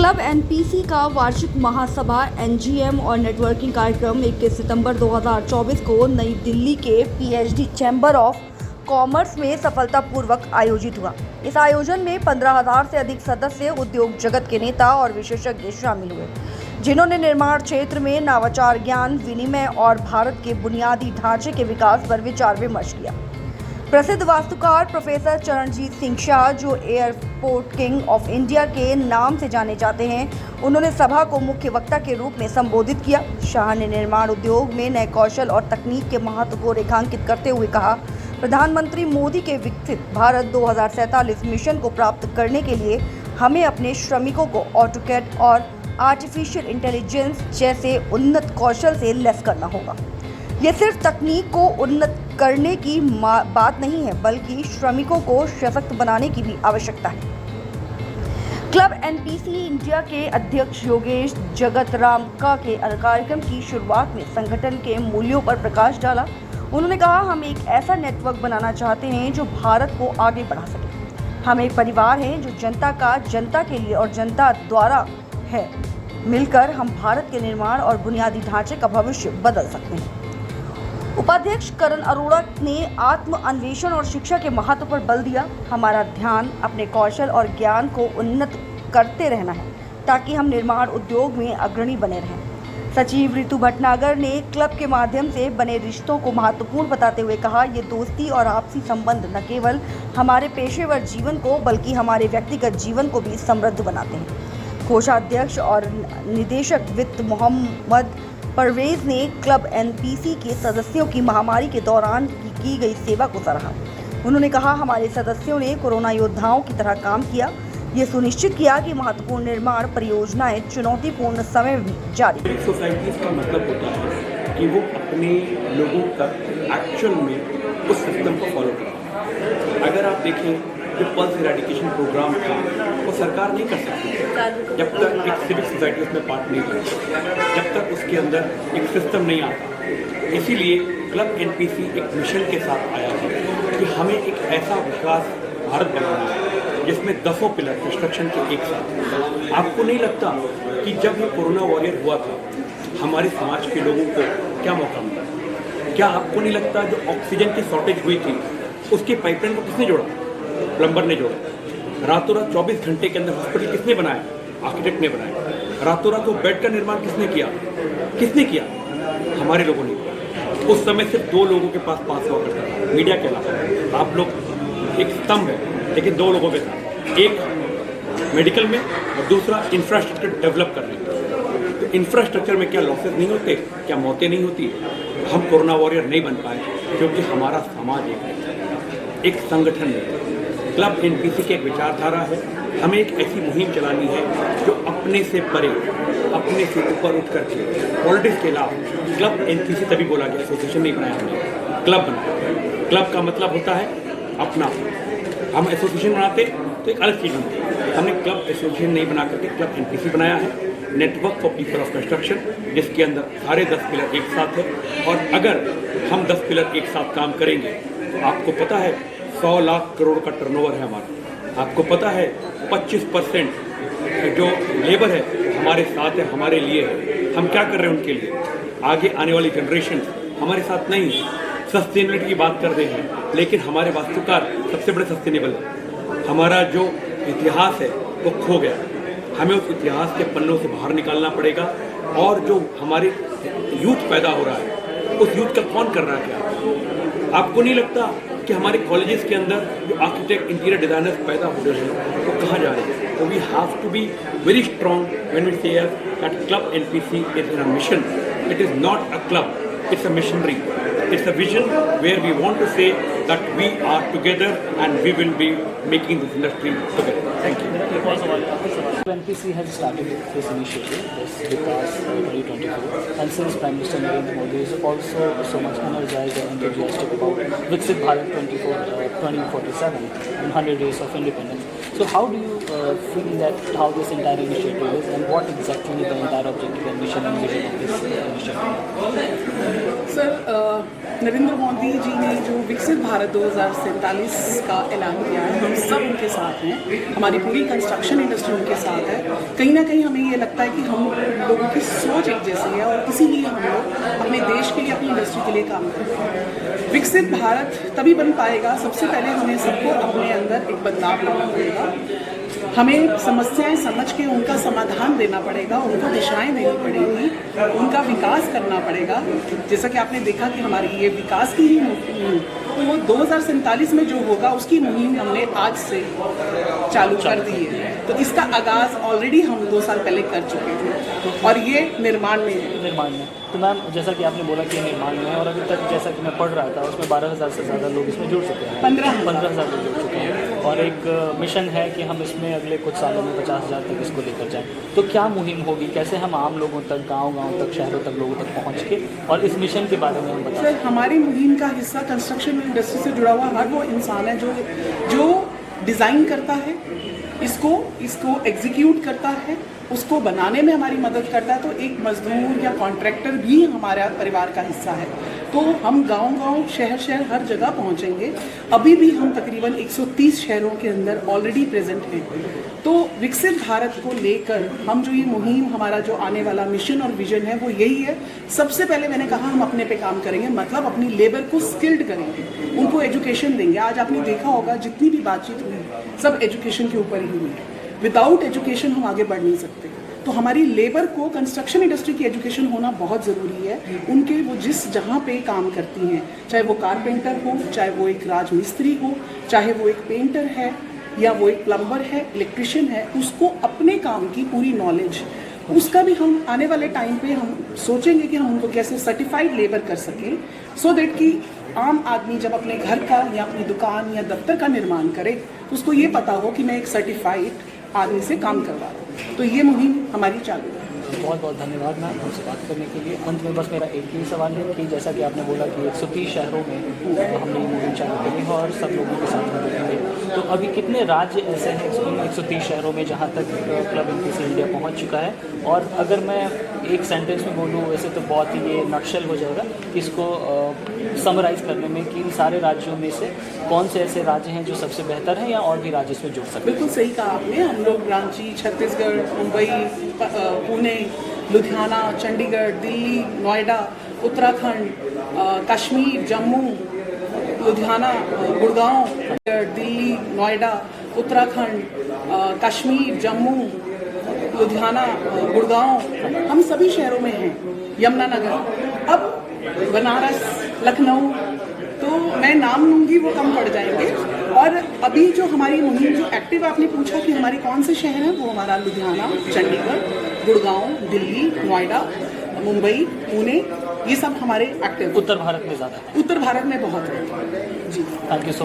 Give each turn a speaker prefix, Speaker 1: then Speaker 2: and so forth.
Speaker 1: Club NPC का वार्षिक महासभा NGM और नेटवर्किंग कार्यक्रम 21 सितंबर 2024 को नई दिल्ली के पीएचडी चैम्बर ऑफ कॉमर्स में सफलतापूर्वक आयोजित हुआ। इस आयोजन में 15,000 से अधिक सदस्य, उद्योग जगत के नेता और विशेषज्ञ शामिल हुए, जिन्होंने निर्माण क्षेत्र में नवाचार, ज्ञान विनिमय और भारत के बुनियादी ढांचे के विकास पर विचार विमर्श किया। प्रसिद्ध वास्तुकार प्रोफेसर चरणजीत सिंह शाह, जो एयरपोर्ट किंग ऑफ इंडिया के नाम से जाने जाते हैं, उन्होंने सभा को मुख्य वक्ता के रूप में संबोधित किया। शाह ने निर्माण उद्योग में नए कौशल और तकनीक के महत्व को रेखांकित करते हुए कहा, प्रधानमंत्री मोदी के विकसित भारत 2047 मिशन को प्राप्त करने के लिए हमें अपने श्रमिकों को ऑटोकैड और आर्टिफिशियल इंटेलिजेंस जैसे उन्नत कौशल से लैस करना होगा। ये सिर्फ तकनीक को उन्नत करने की बात नहीं है, बल्कि श्रमिकों को सशक्त बनाने की भी आवश्यकता है। क्लब एनपीसी इंडिया के अध्यक्ष योगेश जगतरामका के कार्यक्रम की शुरुआत में संगठन के मूल्यों पर प्रकाश डाला। उन्होंने कहा, हम एक ऐसा नेटवर्क बनाना चाहते हैं जो भारत को आगे बढ़ा सके। हम एक परिवार हैं जो जनता का जनता के लिए और जनता द्वारा है। मिलकर हम भारत के निर्माण और बुनियादी ढांचे का भविष्य बदल सकते हैं। उपाध्यक्ष करण अरोड़ा ने आत्म अन्वेषण और शिक्षा के महत्व पर बल दिया। हमारा ध्यान अपने कौशल और ज्ञान को उन्नत करते रहना है, ताकि हम निर्माण उद्योग में अग्रणी बने रहें। सचिव ऋतु भटनागर ने क्लब के माध्यम से बने रिश्तों को महत्वपूर्ण बताते हुए कहा, ये दोस्ती और आपसी संबंध न केवल हमारे पेशेवर जीवन को, बल्कि हमारे व्यक्तिगत जीवन को भी समृद्ध बनाते हैं। कोषाध्यक्ष और निदेशक वित्त मोहम्मद परवेज ने क्लब एनपीसी के सदस्यों की महामारी के दौरान की गई सेवा को सराहा। उन्होंने कहा, हमारे सदस्यों ने कोरोना योद्धाओं की तरह काम किया, ये सुनिश्चित किया कि महत्वपूर्ण निर्माण परियोजनाएं चुनौतीपूर्ण समय में भी जारी रहीं।
Speaker 2: सोसाइटीज का मतलब होता है कि वो अपने लोगों तक एक्चुअल में उस सिस्टम को फॉलो करें। अगर आप देखें, जो पल्स इरेडिकेशन प्रोग्राम था, वो सरकार नहीं कर सकती जब तक एक सिविक सोसाइटी उसमें पार्ट नहीं लेती, जब तक उसके अंदर एक सिस्टम नहीं आता। इसीलिए क्लब एनपीसी एक मिशन के साथ आया है कि हमें एक ऐसा विकास भारत बनाना है जिसमें 10 पिलर कंस्ट्रक्शन के एक साथ। आपको नहीं लगता कि जब ये कोरोना वॉरियर हुआ था, हमारे समाज के लोगों को क्या मौका मिला? क्या आपको नहीं लगता जो ऑक्सीजन की शॉर्टेज हुई थी, उसके पाइपलाइन को किसने जोड़ा? प्लम्बर ने जोड़ा। रातों रात 24 घंटे के अंदर हॉस्पिटल किसने बनाया? आर्किटेक्ट ने बनाया। रातों रात वो बेड का निर्माण किसने किया? किसने किया? हमारे लोगों ने। उस समय सिर्फ 2 लोगों के पास पास हुआ करता था, मीडिया के अलावा। आप लोग एक स्तंभ है, लेकिन 2 लोगों के साथ, एक मेडिकल में और दूसरा इंफ्रास्ट्रक्चर डेवलप करने में। तो इंफ्रास्ट्रक्चर में क्या लॉसेस नहीं होते? क्या मौतें नहीं होती? हम कोरोना वॉरियर नहीं बन पाए क्योंकि हमारा समाज एक संगठन है। क्लब एनपीसी की एक विचारधारा है, हमें एक ऐसी मुहिम चलानी है जो अपने से परे, अपने से ऊपर उठ करके पॉलिटिक्स के खिलाफ। क्लब एनपीसी तभी बोला गया, एसोसिएशन नहीं बनाया हमने, क्लब बना। क्लब का मतलब होता है अपना। हम एसोसिएशन बनाते तो एक अलग चीज़ बनती। हमने क्लब एसोसिएशन नहीं बना करके क्लब एनपीसी बनाया है, network for people of construction, जिसके अंदर सारे 10 पिलर एक साथ है। और अगर हम 10 पिलर एक साथ काम करेंगे तो आपको पता है 100 लाख करोड़ का टर्नओवर है हमारा। आपको पता है 25% जो लेबर है हमारे साथ है, हमारे लिए है। हम क्या कर रहे हैं उनके लिए? आगे आने वाली जनरेशन हमारे साथ नहीं है। सस्टेनेबिलिटी की बात कर रहे हैं, लेकिन हमारे वास्तुकार सबसे बड़े सस्टेनेबल है। हमारा जो इतिहास है वो खो गया। हमें उस इतिहास के पन्नों से बाहर निकालना पड़ेगा। और जो हमारे यूथ पैदा हो रहा है, उस यूथ का कौन कर रहा है? क्या आपको नहीं लगता कि हमारे कॉलेजेस के अंदर जो आर्किटेक्ट, इंटीरियर डिजाइनर्स पैदा हो रहे हैं, वो कहाँ जा रहे हैं? तो we have to be very strong when we say that club NPC is a mission. It is not a club, it's a missionary, it's a vision where we want to say that we are together and we will be making this industry together. Thank you.
Speaker 3: NPC has started this initiative, this Vikas 2024, and since Prime Minister Narendra Modi is also so much energized and enthusiastic about Viksit Bharat 2047 and 100 days of independence. So how do you feel that how this entire initiative is and what exactly the entire objective and mission and vision of this initiative?
Speaker 4: Sir, Narendra Modi ji ने जो विकसित भारत 2047 का ऐलान किया है, हम सब उनके साथ हैं, हमारी पूरी कंस्ट्रक्शन इंडस्ट्री उनके साथ है। कहीं ना कहीं हमें ये लगता है कि हम लोगों की सोच एक जैसी है और इसीलिए हम लोग अपने देश के लिए, अपनी इंडस्ट्री के लिए काम करते हैं। विकसित भारत तभी बन पाएगा, सबसे पहले हमें सबको अपने अंदर एक बदलाव लाना पड़ेगा। हमें समस्याएं समझ के उनका समाधान देना पड़ेगा, उनको दिशाएं देनी पड़ेगी, उनका विकास करना पड़ेगा। जैसा कि आपने देखा कि हमारी ये विकास की ही मुहिम, तो वो 2047 में जो होगा उसकी मुहिम हमने आज से चालू कर दी है। तो इसका आगाज़ ऑलरेडी हम 2 साल पहले कर चुके थे और ये निर्माण में
Speaker 3: तो मैम, जैसा कि आपने बोला कि निर्माण में, और अभी तक जैसा कि मैं पढ़ रहा था उसमें 12,000 से ज़्यादा लोग इसमें जुड़ चुके हैं। 15,000 लोग जुड़ चुके हैं और एक मिशन है कि हम इसमें अगले कुछ सालों में 50,000 तक इसको लेकर जाएं। तो क्या मुहिम होगी, कैसे हम आम लोगों तक, गांव तक, शहरों तक, लोगों तक पहुंच के और इस मिशन के बारे में हम बताएं?
Speaker 4: सर, हमारी मुहिम का हिस्सा कंस्ट्रक्शन इंडस्ट्री से जुड़ा हुआ हर वो इंसान है जो डिज़ाइन करता है, इसको एग्जीक्यूट करता है, उसको बनाने में हमारी मदद करता है। तो एक मजदूर या कॉन्ट्रैक्टर भी हमारा परिवार का हिस्सा है। तो हम गांव-गांव, शहर हर जगह पहुंचेंगे। अभी भी हम तकरीबन 130 शहरों के अंदर ऑलरेडी प्रेजेंट हैं। तो विकसित भारत को लेकर हम जो ये मुहिम, हमारा जो आने वाला मिशन और विजन है वो यही है। सबसे पहले मैंने कहा हम अपने पे काम करेंगे, मतलब अपनी लेबर को स्किल्ड करेंगे, उनको एजुकेशन देंगे। आज आपने देखा होगा जितनी भी बातचीत हुई सब एजुकेशन के ऊपर ही हुई है। विदाउट एजुकेशन हम आगे बढ़ नहीं सकते। तो हमारी लेबर को, कंस्ट्रक्शन इंडस्ट्री की एजुकेशन होना बहुत ज़रूरी है। उनके वो जहाँ पे काम करती हैं, चाहे वो कारपेंटर हो, चाहे वो एक राजमिस्त्री हो, चाहे वो एक पेंटर है या वो एक प्लम्बर है, इलेक्ट्रिशियन है, उसको अपने काम की पूरी नॉलेज, उसका भी हम आने वाले टाइम पे हम सोचेंगे कि हम उनको कैसे सर्टिफाइड लेबर कर सकें, सो दैट कि आम आदमी जब अपने घर का या अपनी दुकान या दफ्तर का निर्माण करे तो उसको ये पता हो कि मैं एक सर्टिफाइड आदमी से काम करवा रहा हूँ। तो ये मुहिम हमारी चालू है।
Speaker 3: बहुत बहुत धन्यवाद मैम हमसे बात करने के लिए। अंत में बस मेरा एक ही सवाल है कि जैसा कि आपने बोला कि 130 शहरों में हमने ये मुहिम चालू करी है और सब लोगों के साथ हम जुड़ेंगे, तो अभी कितने राज्य ऐसे हैं 130 शहरों में जहाँ तक क्लब इनकेसी इंडिया पहुँच चुका है? और अगर मैं एक सेंटेंस में बोलूँ, वैसे तो बहुत ही ये नक्शल हो जाएगा, इसको समराइज़ करने में कि इन सारे राज्यों में से कौन से ऐसे राज्य हैं जो सबसे बेहतर हैं या और भी राज्य इसमें जुड़ सकते हैं?
Speaker 4: बिल्कुल सही कहा आपने। हम लोग रांची, छत्तीसगढ़, मुंबई, पुणे, लुधियाना, चंडीगढ़, दिल्ली, नोएडा, उत्तराखंड, कश्मीर, जम्मू, लुधियाना, गुड़गांव, दिल्ली, नोएडा, उत्तराखंड, कश्मीर, जम्मू, लुधियाना, गुड़गांव, हम सभी शहरों में हैं। यमुनानगर, अब बनारस, लखनऊ, तो मैं नाम लूँगी वो कम पड़ जाएंगे। और अभी जो हमारी मुहिम जो एक्टिव, आपने पूछा कि हमारे कौन से शहर हैं, वो हमारा लुधियाना, चंडीगढ़, गुड़गांव, दिल्ली, नोएडा, मुंबई, पुणे, ये सब हमारे एक्टिव।
Speaker 3: उत्तर भारत में ज़्यादा है?
Speaker 4: उत्तर भारत में बहुत है जी।
Speaker 3: Thank you so